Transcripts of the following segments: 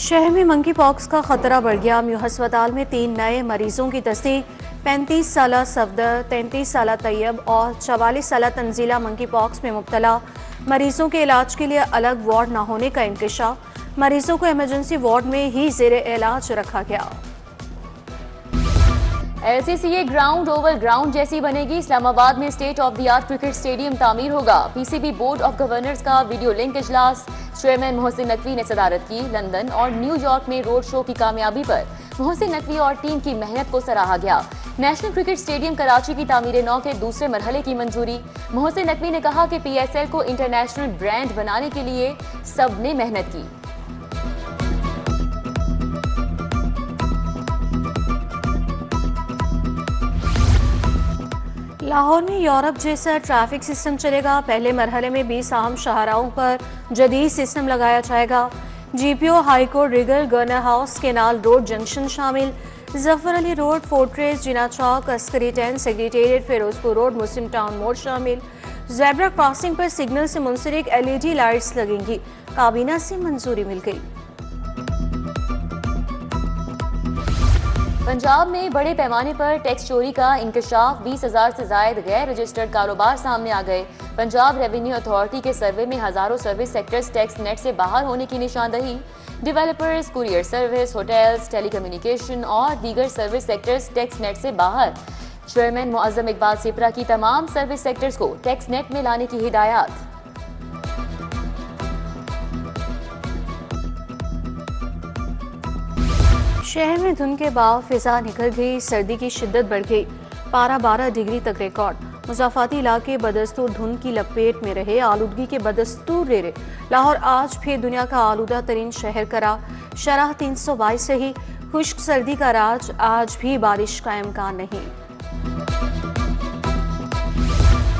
शहर में monkey pox का खतरा बढ़ गया। म्यू अस्पताल में 3 नए मरीजों की तस्दीक। 35 साला सफदर, 33 साला तैयब और 44 साला तंजीला मंकी पॉक्स में मुब्तला। मरीजों के इलाज के लिए अलग वार्ड न होने का इंकशाफ। मरीजों को इमरजेंसी वार्ड में ही जेर इलाज रखा गया। LCCA ग्राउंड ओवल ग्राउंड जैसी बनेगी। इस्लामाबाद में state of the art cricket stadium तामीर होगा। PCB बोर्ड ऑफ गवर्नर्स का वीडियो लिंक इजलास। चेयरमैन मोहसिन नकवी ने सदारत की। लंदन और न्यूयॉर्क में रोड शो की कामयाबी पर मोहसिन नकवी और टीम की मेहनत को सराहा गया। नेशनल क्रिकेट स्टेडियम कराची की तामीर नौ के दूसरे मरहले की मंजूरी। मोहसिन नकवी ने कहा कि PSL को इंटरनेशनल ब्रांड बनाने के लिए सबने मेहनत की। लाहौर में यूरोप जैसा ट्रैफिक सिस्टम चलेगा। पहले मरहले में 20 अहम शाहराहों पर जदीद सिस्टम लगाया जाएगा। GPO high court Regal, governor house, canal road junction शामिल। जफर अली रोड, फोर्ट्रेस, जिना चौक, अस्करी 10, सेक्रेटेरिएट, फिरोजपुर रोड, मुस्लिम टाउन मोड़ शामिल। ज़ेब्रा क्रॉसिंग पर सिग्नल से मुंसलिक LED लाइट्स लगेंगी। काबीना से मंजूरी मिल गई। पंजाब में बड़े पैमाने पर टैक्स चोरी का इंकशाफ। 20,000 से जायद गैर रजिस्टर्ड कारोबार सामने आ गए। पंजाब रेवेन्यू अथॉरिटी के सर्वे में हजारों सर्विस सेक्टर्स टैक्स नेट से बाहर होने की निशानदही। Developers, courier service, hotels, telecommunication और दीगर सर्विस सेक्टर्स टैक्स नेट से बाहर। चेयरमैन मुअज्जम इकबाल सिपरा की तमाम सर्विस सेक्टर्स को टैक्स नेट में लाने की हिदायत। शहर में धुंध के बाद फिजा निकल गई। सर्दी की शिद्दत बढ़ गई। पारा 12 डिग्री तक रिकॉर्ड। मुजाफाती इलाके बदस्तूर धुंध की लपेट में रहे। आलूदगी के बदस्तूर रेरे। लाहौर आज फिर दुनिया का आलूदा तरीन शहर करा। शरह 322 रही। खुश्क सर्दी का राज, आज भी बारिश का इम्कान नहीं।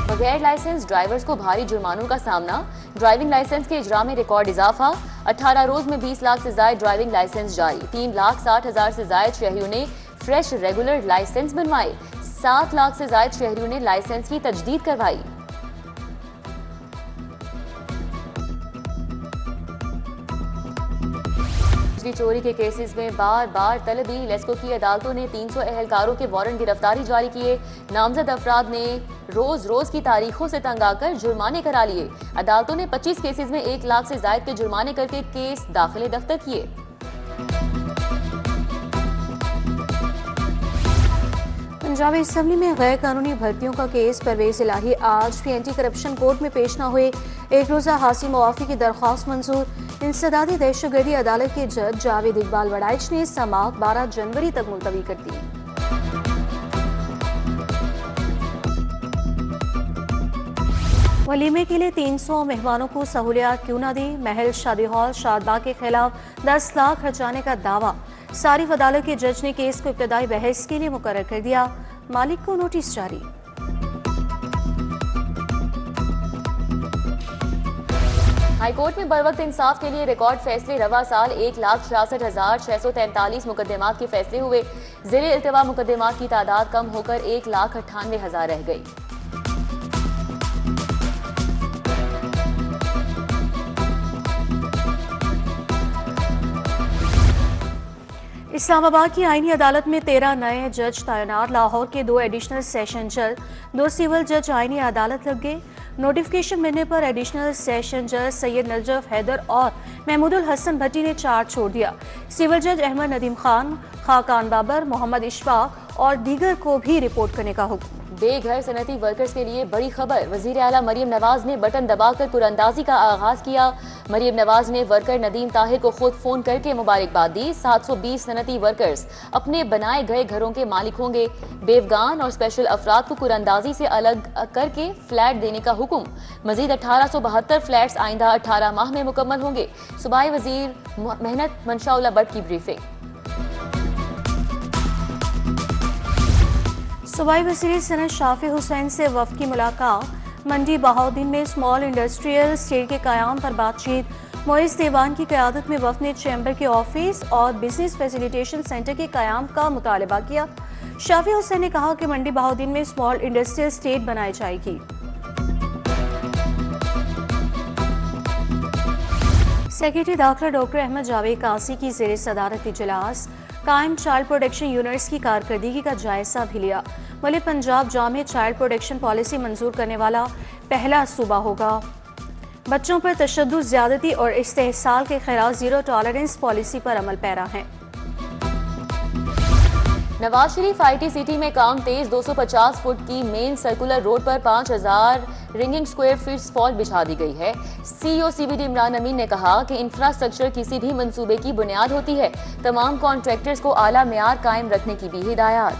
बगैर लाइसेंस ड्राइवर्स को भारी जुर्मानों का सामना। ड्राइविंग लाइसेंस के इजरा में रिकॉर्ड इजाफा। 18 रोज में 20 लाख से ज्यादा ड्राइविंग लाइसेंस जारी। 3,60,000 से ज्यादा शहरियों ने फ्रेश रेगुलर लाइसेंस बनवाए। 7 लाख से ज्यादा शहरियों ने लाइसेंस की तजदीद करवाई। बिजली चोरी के केसेस में बार बार तलबी। लेस्को की अदालतों ने 300 एहलकारों के वारंट गिरफ्तारी जारी किए। नामजद अफराद ने रोज रोज की तारीखों से तंग आकर जुर्माने करा लिए। अदालतों ने 25 केसेस में 1 लाख से ज्यादा के जुर्माने करके केस दाखिले दफ्तर किए। पंजाब असेंबली में गैर कानूनी भर्तियों का केस। परवेज इलाही आज भी एंटी करप्शन कोर्ट में पेश न हुए। एक रोजा हासिल मुआफी की दरख्वास्त मंजूर। इंसदादी दहशतगर्दी अदालत के जज जावेद इकबाल वड़ाइच ने समाअत 12 जनवरी तक मुलतवी कर दी। वलीमे के लिए 300 मेहमानों को सहूलियात क्यों न दी। महल शादी हॉल शादबाग के खिलाफ 10 लाख खर्चाने का दावा। सारिफ अदालत के जज ने केस को इब्तदाई बहस के लिए मुकर्रर कर दिया। मालिक को नोटिस जारी। हाईकोर्ट में बरवक्त इंसाफ के लिए रिकॉर्ड फैसले। रवा साल 1,66,643 मुकदमात के फैसले हुए। ज़ेरे इल्तिवा मुकदमात की तादाद कम होकर 1,98,000 रह गई। इस्लामाबाद की आईनी अदालत में 13 नए जज तैनात। लाहौर के 2 एडिशनल सेशन जज, 2 सिविल जज आईनी अदालत लग गए। नोटिफिकेशन मिलने पर एडिशनल सेशन जज सैयद नजफ हैदर और महमूदुल हसन भट्टी ने चार्ज छोड़ दिया। सिविल जज अहमद नदीम खान, खाकान बाबर, मोहम्मद इशफाक और दीगर को भी रिपोर्ट करने का हुक्म। बेघर सनती वर्कर्स के लिए बड़ी खबर। वजीर आला मरियम नवाज ने बटन दबाकर कुरअंदाजी का आगाज किया। मरियम नवाज ने वर्कर नदीम ताहिर को खुद फोन करके मुबारकबाद दी। 720 सनती वर्कर्स अपने बनाए गए घरों के मालिक होंगे। बेवगान और स्पेशल अफराद को कुरअंदाजी से अलग करके फ्लैट देने का हुक्म। मजीद 1872 फ्लैट्स आइंदा 18 माह में मुकम्मल होंगे। सूबाई वजीर मेहनत मंशाउल्लाह भट्ट की ब्रीफिंग। सूबाई वज़ीर सनत शाफी हुसैन से वफ़द की मुलाकात। मंडी बहाउद्दीन में स्मॉल इंडस्ट्रियल स्टेट के क़याम पर बातचीत। मोइस देवान की क़यादत में वफ़द ने चैम्बर के ऑफिस और बिजनेस फैसिलिटेशन सेंटर के क़याम का मुतालबा किया। शाफी हुसैन ने कहा कि मंडी बहाउद्दीन में स्मॉल इंडस्ट्रियल स्टेट बनाई जाएगी। सेक्रेटरी दाखिला डॉक्टर अहमद जावेद कासी की ज़ेर सदारत इजलास कायम चाइल्ड प्रोटेक्शन यूनिट्स की कारकर्दगी का जायजा भी लिया। मलिक पंजाब जामे चाइल्ड प्रोटेक्शन पॉलिसी मंजूर करने वाला पहला सूबा होगा। बच्चों पर तशद्दुद, ज़्यादती और इस्तेहसाल के खिलाफ जीरो टॉलरेंस पॉलिसी पर अमल पैरा है। नवाज शरीफ IT सिटी में काम तेज 250 फुट की मेन सर्कुलर रोड पर 5000 रिंगिंग स्क्वायर फीट स्पॉट बिछा दी गई है। CEO CBD इमरान अमीन ने कहा कि इंफ्रास्ट्रक्चर किसी भी मंसूबे की बुनियाद होती है। तमाम कॉन्ट्रैक्टर्स को आला मेयार कायम रखने की भी हिदायत।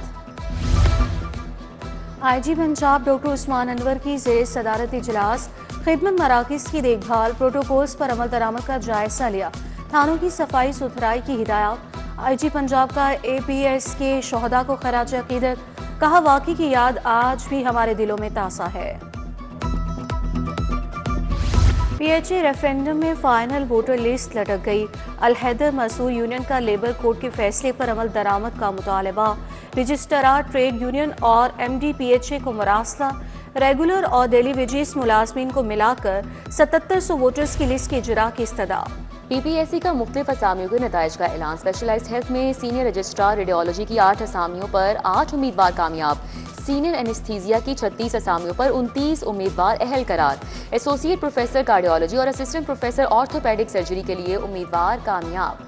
IG पंजाब डॉक्टर उस्मान अनवर की ज़ेर सदारत इजलास खिदमत मराकज़ की देखभाल प्रोटोकॉल्स पर अमल दरामद का जायजा लिया। थानों की सफाई सुथराई की हिदायत। IG पंजाब का APS के शोहदा को खराज अकीदत, कहा वाक़ई की याद आज भी हमारे दिलों में ताज़ा है। PHA रेफरेंडम में फाइनल वोटर लिस्ट लटक गई। अल-हैदर मसूर यूनियन का लेबर कोड के फैसले पर अमल दरामद का मुतालबा। रजिस्ट्रार ट्रेड यूनियन और MD PHA को मुरासला। रेगुलर और डेली वेजेस मुलाजमीन को मिलाकर 7700 वोटर्स की लिस्ट के इजरा की इस्तदा। PPSC का मुख्तलिफ असामियों के नताइज का ऐलान। स्पेशलाइज्ड हेल्थ में सीनियर रजिस्ट्रार रेडियोलॉजी की 8 असामियों पर 8 उम्मीदवार कामयाब। सीनियर एनेस्थीसिया की 36 असामियों पर 29 उम्मीदवार अहल करार। एसोसिएट प्रोफेसर कार्डियोलॉजी और असिस्टेंट प्रोफेसर ऑर्थोपेडिक सर्जरी के लिए उम्मीदवार कामयाब।